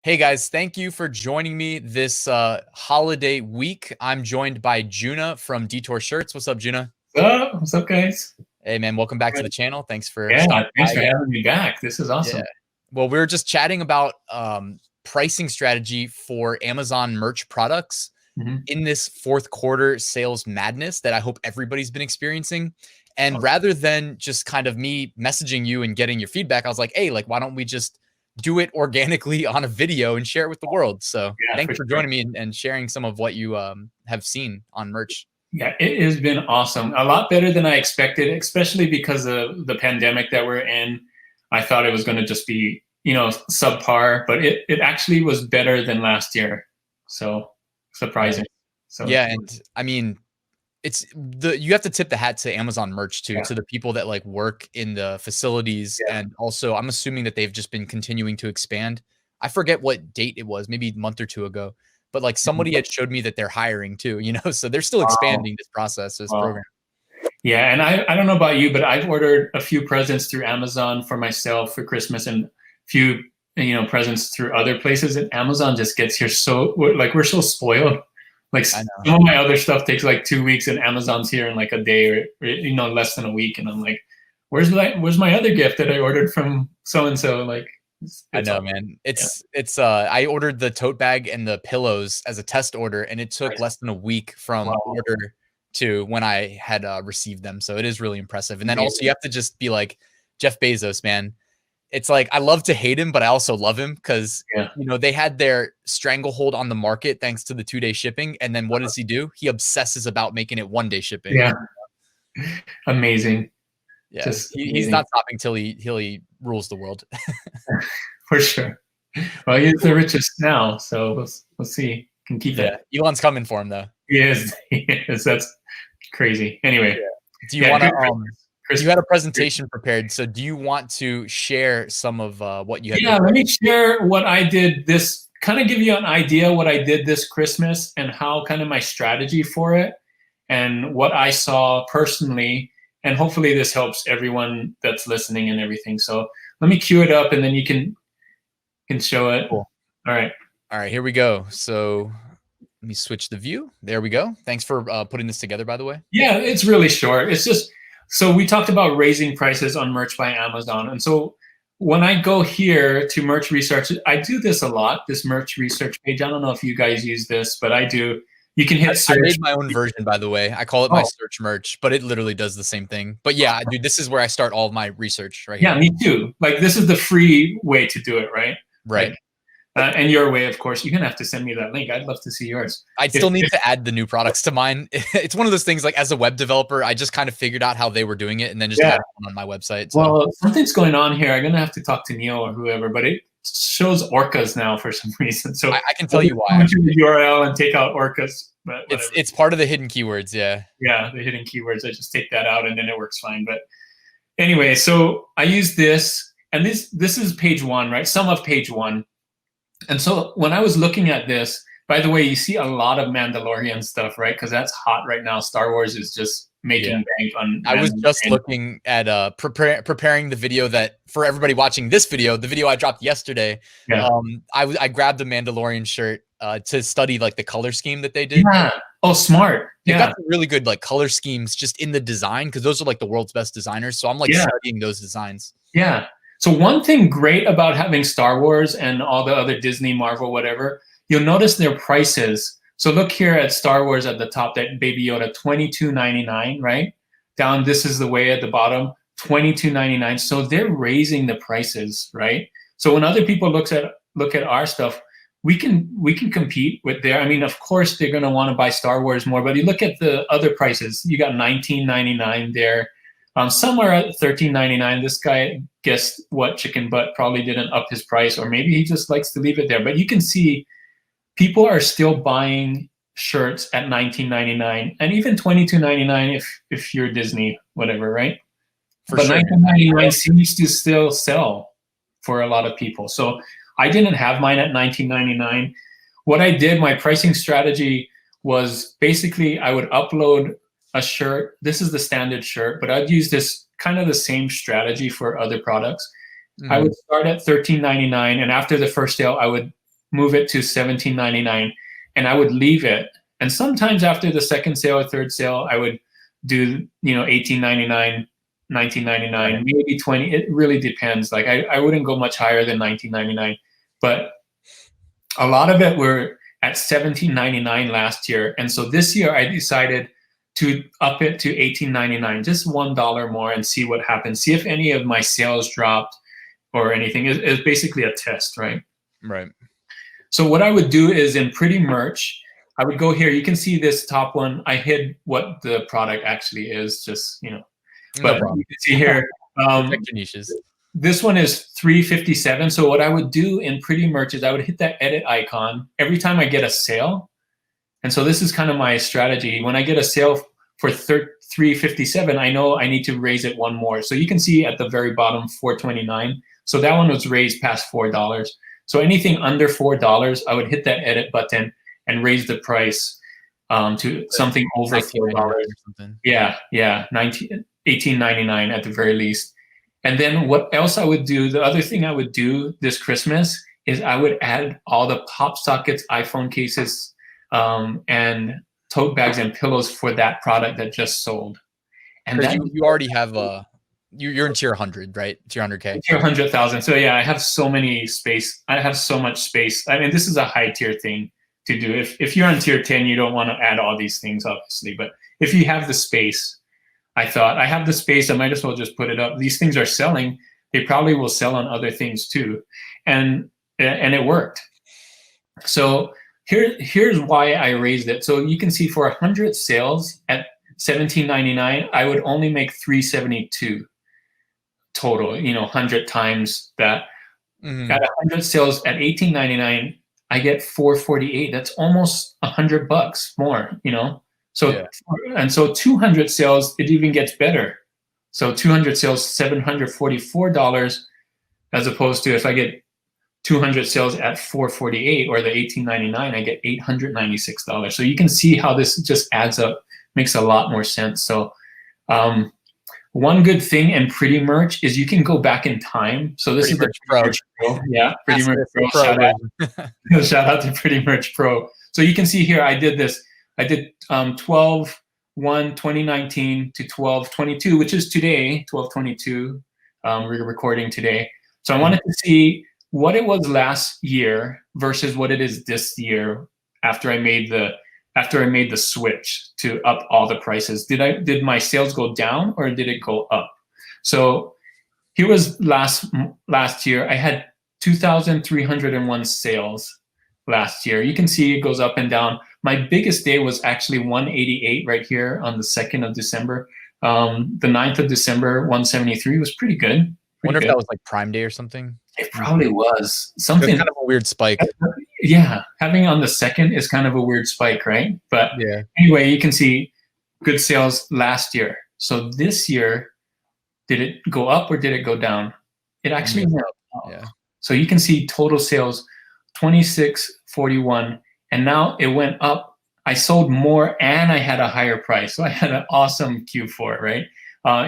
Hey guys, thank you for joining me this holiday week. I'm joined by Juna from Detour Shirts. What's up, Juna? What's up, guys? Hey man, welcome back to the channel. Thanks for Yeah, stopping by thanks for again. having me back. This is Yeah. awesome. Well, we were just chatting about pricing strategy for Amazon merch products Mhm. in this fourth quarter sales madness that I hope everybody's been experiencing. And rather than just kind of me messaging you and getting your feedback, I was like, hey, like, why don't we just do it organically on a video and share it with the world? So Yeah, thanks for for sure. joining me and sharing some of what you have seen on merch. Yeah, it has been awesome. A lot better than I expected, especially because of the pandemic that we're in. I thought it was going to just be, subpar, but it actually was better than last year. So Nice. surprising. So Yeah. And I mean, you have to tip the hat to Amazon merch too, yeah, to the people that like work in the facilities. yeah. And also I'm assuming that they've just been continuing to expand. I forget what date it was, maybe a month or two ago, but like Mhm. somebody had showed me that they're hiring too, so they're still Wow. expanding this process, this Wow. program. Yeah, and I don't know about you, but I've ordered a few presents through Amazon for myself for Christmas and a few, presents through other places. And Amazon just gets here we're so spoiled. Like I know. some of my other stuff takes like 2 weeks, and Amazon's here in like a day or less than a week. And I'm like, where's my other gift that I ordered from so and so? Like, I it's know, all man. yeah, It's I ordered the tote bag and the pillows as a test order, and it took nice. less than a week from Wow, order to when I had received them. So it is really impressive. And then also you amazing. have to just be like Jeff Bezos, man. It's like I love to hate him, but I also love him because Yeah, they had their stranglehold on the market thanks to the 2-day shipping. And then what does he do? He obsesses about making it 1-day shipping. yeah, amazing. Yeah, Just he's amazing not stopping till he rules the world. for sure. Well, he's the richest now, so we'll see. Can keep Yeah, it. Elon's coming for him though. He is. He is. That's crazy. Anyway, Yeah. Do you yeah, want to good you had Christmas. a presentation prepared, so do you want to share some of what you had Yeah, let prepared? me share what I did this, kind of give you an idea what I did this Christmas and how kind of my strategy for it and what I saw personally. And hopefully this helps everyone that's listening and everything. So let me cue it up and then you can show it. Cool. All right. All right, here we go. So let me switch the view. There we go. Thanks for putting this together, by the way. Yeah, it's really short. It's just so we talked about raising prices on merch by Amazon. And so when I go here to merch research, I do this a lot, this merch research page. I don't know if you guys use this, but I do. You can hit I search. made my own version, by the way. I call it my Oh, search merch, but it literally does the same thing. But yeah, dude, this is where I start all of my research right yeah, here. me too. Like this is the free way to do it, right? Right. Like, and your way, of course. You're gonna have to send me that link. I'd love to see yours. I'd still need to add the new products to mine. It's one of those things like as a web developer, I just kind of figured out how they were doing it and then just Yeah. added it on my website. So Well, something's going on here. I'm gonna have to talk to Neil or whoever, but it shows orcas now for some reason. So I can I'll tell just you go why. into the URL and take out orcas, but It's whatever. it's part of the hidden keywords, yeah. Yeah, the hidden keywords. I just take that out and then it works fine. But anyway, so I use this, and this is page one, right? Some of page one. And so when I was looking at this, by the way, you see a lot of Mandalorian stuff, right? Because that's hot right now. Star Wars is just Yeah. making bank on I was just Mandalorian. looking at preparing the video that for everybody watching this video, the video I dropped yesterday. Yeah. I grabbed the Mandalorian shirt to study like the color scheme that they did. Yeah. Oh, smart. They've got Yeah. some really good like color schemes just in the design because those are like the world's best designers. So I'm like Yeah. studying those designs. Yeah. So one thing great about having Star Wars and all the other Disney, Marvel, whatever, you'll notice their prices. So look here at Star Wars at the top, that Baby Yoda, $22.99, right? Down, this is the way at the bottom, $22.99. So they're raising the prices, right? So when other people look at our stuff, we can compete with their. I mean, of course they're going to want to buy Star Wars more, but you look at the other prices. You got $19.99 there. Some are at $13.99. This guy guessed what chicken butt probably didn't up his price, or maybe he just likes to leave it there. But you can see people are still buying shirts at $19.99 and even $22.99 if you're Disney, whatever, right? For But sure. $19.99 seems to still sell for a lot of people. So I didn't have mine at $19.99. What I did, my pricing strategy was basically I would upload a shirt. This is the standard shirt, but I'd use this kind of the same strategy for other products. I would start at $13.99, and after the first sale, I would move it to $17.99, and I would leave it. And sometimes after the second sale or third sale, I would do, you know, $18.99, $19.99, maybe $20. It really depends. Like I wouldn't go much higher than $19.99, but a lot of it were at $17.99 last year. And so this year I decided to up it to $18.99, just $1 more, and see what happens. See if any of my sales dropped or anything. It's basically a test, right? Right. So what I would do is in Pretty Merch, I would go here. You can see this top one. I hid what the product actually is, just, you know. But you can see here, this one is $3.57. So what I would do in Pretty Merch is I would hit that edit icon every time I get a sale. And so this is kind of my strategy. When I get a sale for $3.57, I know I need to raise it one more. So you can see at the very bottom, $4.29. So that one was raised past $4. So anything under $4, I would hit that edit button and raise the price to something over $4. Yeah, $18.99 at the very least. And then what else I would do, the other thing I would do this Christmas is I would add all the pop sockets, iPhone cases, and tote bags and pillows for that product that just sold. And that, you already have you're in tier 100, right? Tier 100K. Tier 100,000. So yeah, I have so many space. I have so much space. I mean, this is a high tier thing to do. If you're on tier 10, you don't want to add all these things, obviously. But if you have the space, I thought I have the space, I might as well just put it up. These things are selling. They probably will sell on other things too. And it worked. So here's why I raised it. So you can see for 100 sales at $17.99, I would only make $3.72 total, you know, 100 times that. At 100 sales at $18.99, I get $4.48. That's almost $100 more, you know. So yeah. And so 200 sales, it even gets better. So 200 sales, $744, as opposed to if I get 200 sales at $4.48 or the $18.99, I get $896. So you can see how this just adds up, makes a lot more sense. So one good thing in Pretty Merch is you can go back in time. So this is the Pretty Merch Pro. Yeah, Pretty Merch Pro. Shout out to Pretty Merch Pro. So you can see here, I did this. I did 12/1/2019 to 12/22, which is today, 12/22. We're recording today. So I wanted to see what it was last year versus what it is this year after I made the switch to up all the prices. Did my sales go down or did it go up? So here was last year. I had 2,301 sales last year. You can see it goes up and down. My biggest day was actually 188 right here on the 2nd of December. The 9th of December, 173 was pretty good. I wonder if that was like Prime Day or something. It probably was. Something kind of a weird spike. Yeah, having on the 2nd is kind of a weird spike, right? But yeah. Anyway, you can see good sales last year. So this year, did it go up or did it go down? It actually went up. Yeah. So you can see total sales 2641, and now it went up. I sold more and I had a higher price. So I had an awesome Q4, right?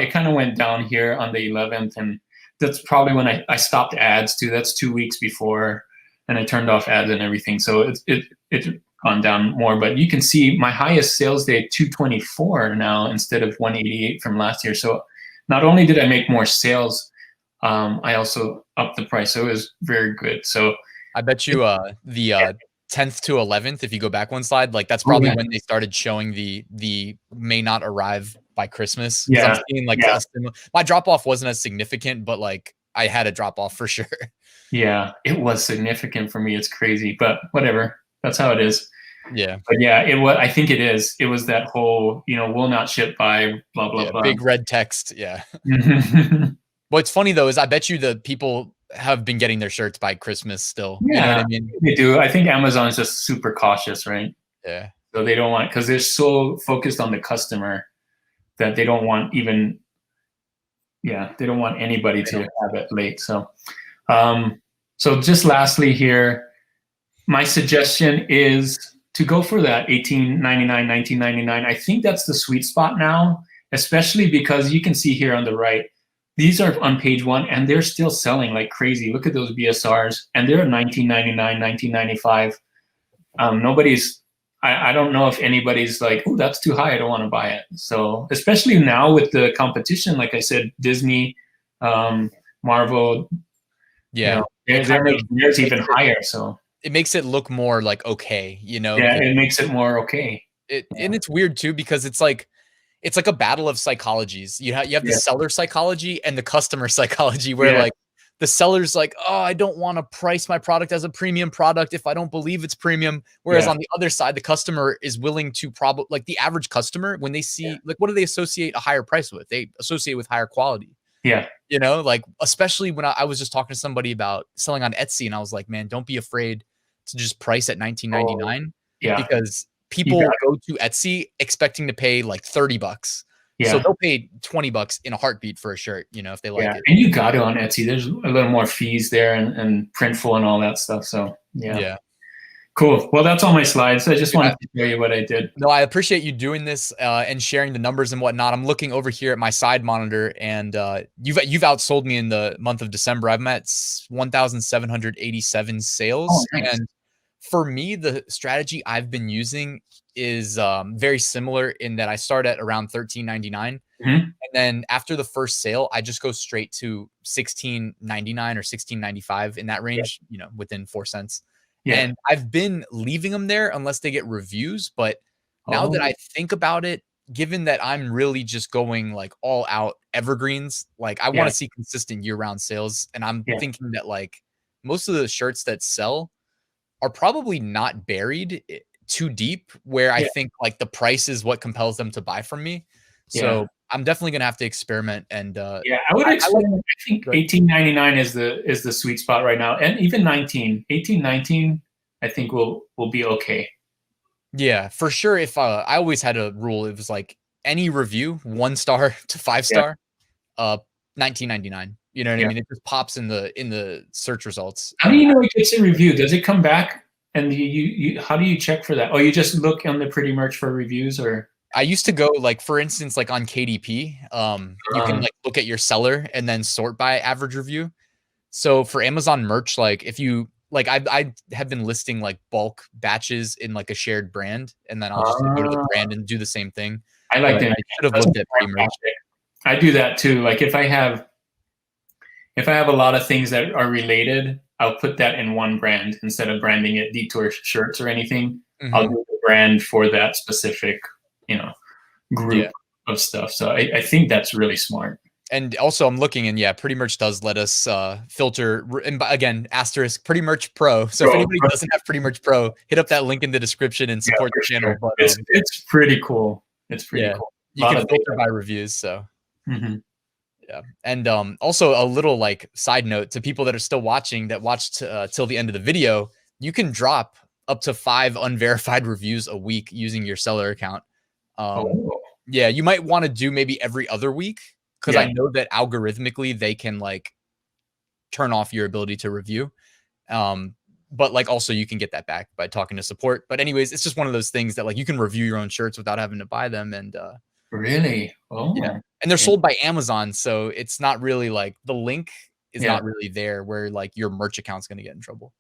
It kind of went down here on the 11th, and that's probably when I stopped ads too. That's 2 weeks before, and I turned off ads and everything. So it's gone down more, but you can see my highest sales day, 224 now instead of 188 from last year. So not only did I make more sales, I also upped the price. So it was very good. So I bet you the 10th to 11th, if you go back one slide, like that's probably when they started showing the may not arrive by Christmas. Yeah. I'm seeing like my drop off wasn't as significant, but like I had a drop off for sure. Yeah, it was significant for me. It's crazy, but whatever. That's how it is. Yeah. But yeah, it was. I think it is. It was that whole, will not ship by blah blah blah. Big red text. Yeah. What's funny though is I bet you the people have been getting their shirts by Christmas still. Yeah, you know what I mean? They do. I think Amazon is just super cautious, right? Yeah. So they don't want, because they're so focused on the customer that they don't want even. Yeah, they don't want anybody to have it late. So, so just lastly here, my suggestion is to go for that $18.99, $19.99. I think that's the sweet spot now, especially because you can see here on the right, these are on page 1, and they're still selling like crazy. Look at those BSRs, and they're $19.99, $19.95. Nobody's. I don't know if anybody's like, oh, that's too high, I don't want to buy it. So especially now with the competition, like I said, Disney, Marvel, Yeah, they're making theirs even higher. So it makes it look more like okay, yeah, it makes it more okay. And it's weird too because it's like a battle of psychologies. You have the seller psychology and the customer psychology, where like the seller's like, oh, I don't want to price my product as a premium product if I don't believe it's premium. Whereas on the other side, the customer is willing to probably, like the average customer, when they see like, what do they associate a higher price with? They associate with higher quality. Yeah. You know, like especially when I was just talking to somebody about selling on Etsy, and I was like, man, don't be afraid to just price at $19.99 because people go to Etsy expecting to pay like $30. So they'll pay $20 in a heartbeat for a shirt, you know, if they like it. And you got it on Etsy. There's a little more fees there and Printful and all that stuff. So yeah. Cool. Well, that's all my slides. I just wanted to show you what I did. No, I appreciate you doing this and sharing the numbers and whatnot. I'm looking over here at my side monitor, and you've outsold me in the month of December. I'm at 1,787 sales. Oh, nice. And for me, the strategy I've been using is very similar in that I start at around $13.99. And then after the first sale, I just go straight to $16.99 or $16.95 in that range, you know, within 4 cents. And I've been leaving them there unless they get reviews. But now that I think about it, given that I'm really just going like all out evergreens, like I want to see consistent year-round sales. And I'm thinking that like most of the shirts that sell are probably not buried too deep, where I think like the price is what compels them to buy from me. So I'm definitely gonna have to experiment. And I would experiment. I think $18.99 is the sweet spot right now, and even $18.19 I think will be okay. Yeah, for sure. If I always had a rule, it was like any review 1 star to 5 star, $19.99. You know what I mean? It just pops in the search results. How do you know it gets a review? Does it come back? And you how do you check for that? Oh, you just look on the Pretty Merch for reviews, or? I used to go like, for instance, like on KDP, you can like look at your seller and then sort by average review. So for Amazon merch, like if you like, I have been listing like bulk batches in like a shared brand, and then I'll just go to the brand and do the same thing. I like that. I should have looked at Pretty Merch. I do that too. Like if I have a lot of things that are related, I'll put that in one brand instead of branding it Detour Shirts or anything. I'll do the brand for that specific, you know, group of stuff. So I think that's really smart. And also I'm looking, and Pretty Merch does let us filter, and again, asterisk Pretty Merch Pro. So if anybody doesn't have Pretty Merch Pro, hit up that link in the description and support the channel. But it's pretty cool. It's pretty cool. You can filter by reviews. So and also a little like side note to people that are still watching, that watched till the end of the video, you can drop up to 5 unverified reviews a week using your seller account. Yeah, you might want to do maybe every other week, because I know that algorithmically they can like turn off your ability to review. But like also you can get that back by talking to support. But anyways, it's just one of those things that like you can review your own shirts without having to buy them. And really? Oh yeah. And they're sold by Amazon, so it's not really like the link is not really there where like your merch account's going to get in trouble.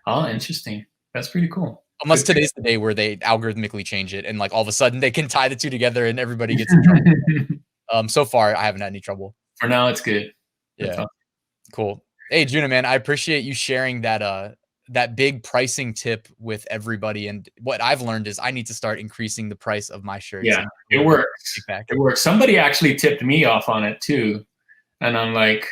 Oh, interesting. That's pretty cool. Unless today's the day where they algorithmically change it and like all of a sudden they can tie the two together and everybody gets in trouble. So far I haven't had any trouble. For now it's good. Yeah. Awesome. Cool. Hey, Juna, man, I appreciate you sharing that that big pricing tip with everybody. And what I've learned is I need to start increasing the price of my shirts. Yeah, it works. It works. Somebody actually tipped me off on it too. And I'm like,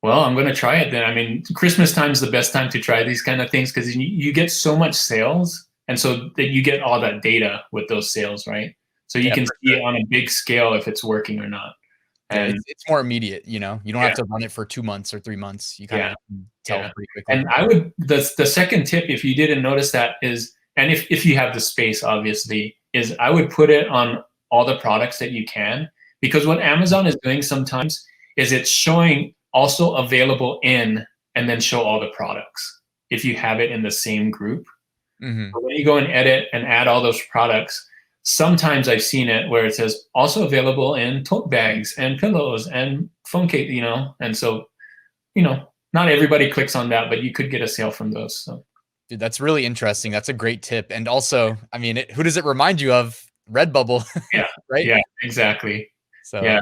well, I'm going to try it then. I mean, Christmas time is the best time to try these kind of things, because you get so much sales. And so that you get all that data with those sales, right? So you can see it on a big scale if it's working or not. And it's more immediate, you know, you don't have to run it for 2 months or 3 months. You kind of tell pretty quickly. And I would, the second tip, if you didn't notice that, is, and if you have the space, obviously, is I would put it on all the products that you can, because what Amazon is doing sometimes is it's showing also available in, and then show all the products if you have it in the same group. So when you go and edit and add all those products, sometimes I've seen it where it says also available in tote bags and pillows and phone case, and so, not everybody clicks on that, but you could get a sale from those. So. Dude, that's really interesting. That's a great tip. And also, I mean, who does it remind you of? Redbubble. Yeah. Right? Yeah, exactly. So yeah.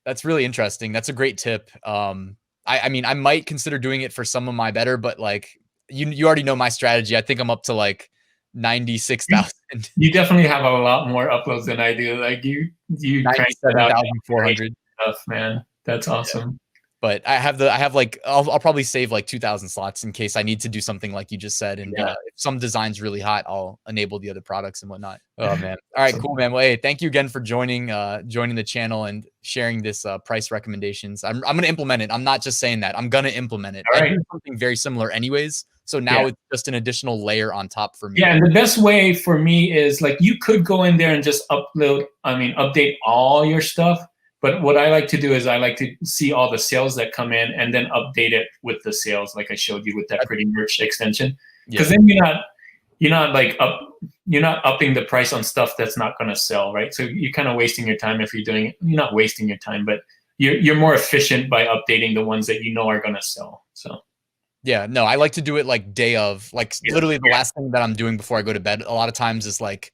That's really interesting. That's a great tip. I mean, I might consider doing it for some of my better, but like you already know my strategy. I think I'm up to like 96,000. You definitely have a lot more uploads than I do. Like you crank that out 97,400 stuff, man. That's awesome. Yeah. But I'll probably save like 2,000 slots in case I need to do something like you just said. And if some design's really hot, I'll enable the other products and whatnot. Oh man. All right, cool, man. Well, hey, thank you again for joining the channel and sharing this price recommendations. I'm going to implement it. I'm not just saying that. I'm going to implement it. All I right. do something very similar anyways. So now it's just an additional layer on top for me. Yeah, and the best way for me is like you could go in there and just update all your stuff. But what I like to do is I like to see all the sales that come in and then update it with the sales, like I showed you with that pretty merch extension. Because then you're not upping the price on stuff that's not going to sell, right? So you're kind of wasting your time if you're doing it. You're not wasting your time, but you're more efficient by updating the ones that are going to sell. So. Yeah, no, I like to do it like day of, like literally the last thing that I'm doing before I go to bed. A lot of times is like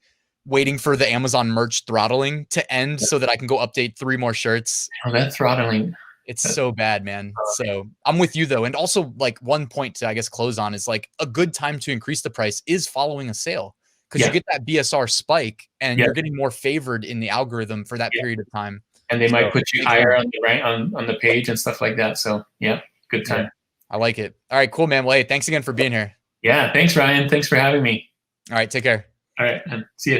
waiting for the Amazon merch throttling to end so that I can go update 3 more shirts. Oh, that throttling. It's so bad, man. So I'm with you though. And also like one point to, I guess, close on is like a good time to increase the price is following a sale because you get that BSR spike and you're getting more favored in the algorithm for that period of time. And they might put you higher on the page and stuff like that. So yeah, good time. Yeah, I like it. All right, cool, man. Well, hey, thanks again for being here. Yeah, thanks, Ryan. Thanks for having me. All right, take care. All right, and see you.